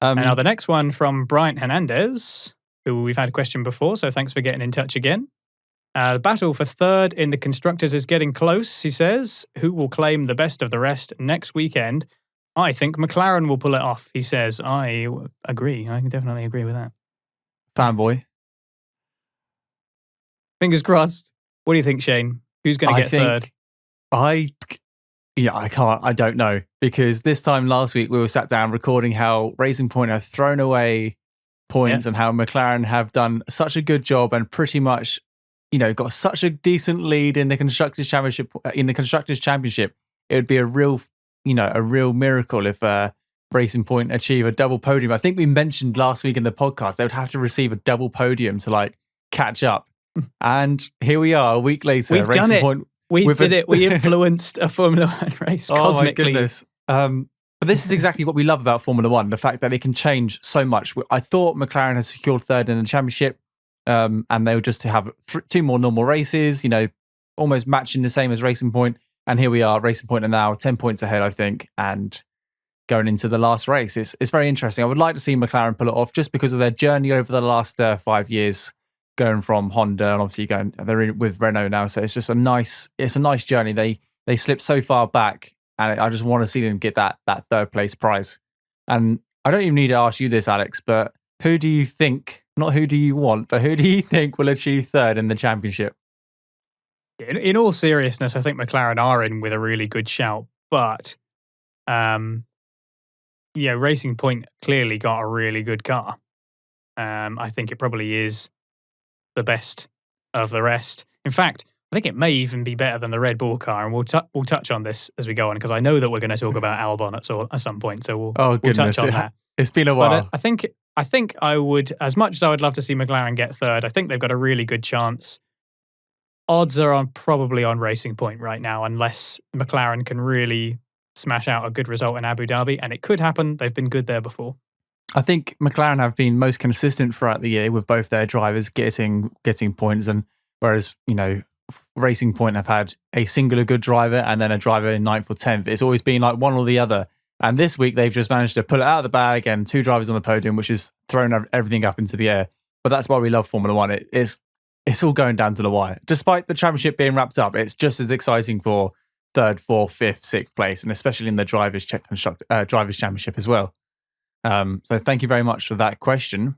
And now the next one from Bryant Hernandez, who we've had a question before, so thanks for getting in touch again. The battle for third in the Constructors is getting close, he says. Who will claim the best of the rest next weekend? I think McLaren will pull it off, he says. I agree. I can definitely agree with that. Fanboy. Fingers crossed. What do you think, Shane? Who's going to get third? I don't know, because this time last week we were sat down recording how Racing Point have thrown away points and how McLaren have done such a good job and pretty much, got such a decent lead in the Constructors Championship. It would be a real miracle if Racing Point achieve a double podium. I think we mentioned last week in the podcast they would have to receive a double podium to catch up. And here we are a week later. We've done it. We did it. We influenced a Formula One race cosmically. Oh my goodness. But this is exactly what we love about Formula One, the fact that it can change so much. I thought McLaren has secured third in the championship, and they were just to have two more normal races, almost matching the same as Racing Point. And here we are, Racing Point are now 10 points ahead, I think, and going into the last race. It's very interesting. I would like to see McLaren pull it off just because of their journey over the last 5 years, going from Honda and obviously they're with Renault now. So it's just a nice journey. They slipped so far back, and I just want to see them get that third place prize. And I don't even need to ask you this, Alex, but who do you think, not who do you want, but who do you think will achieve third in the championship? In all seriousness, I think McLaren are in with a really good shout, but Racing Point clearly got a really good car. I think it probably is the best of the rest. In fact, I think it may even be better than the Red Bull car, and we'll touch on this as we go on, because I know that we're going to talk about Albon at some point, so we'll touch on that. It's been a while. But I think I would, as much as I would love to see McLaren get third, I think they've got a really good chance. Odds are probably on Racing Point right now, unless McLaren can really smash out a good result in Abu Dhabi, and it could happen. They've been good there before. I think McLaren have been most consistent throughout the year with both their drivers getting points, and whereas Racing Point have had a singular good driver and then a driver in 9th or 10th. It's always been like one or the other. And this week they've just managed to pull it out of the bag and two drivers on the podium, which has thrown everything up into the air. But that's why we love Formula One. It's all going down to the wire. Despite the championship being wrapped up, it's just as exciting for 3rd, 4th, 5th, 6th place, and especially in the Drivers' Championship as well. So thank you very much for that question.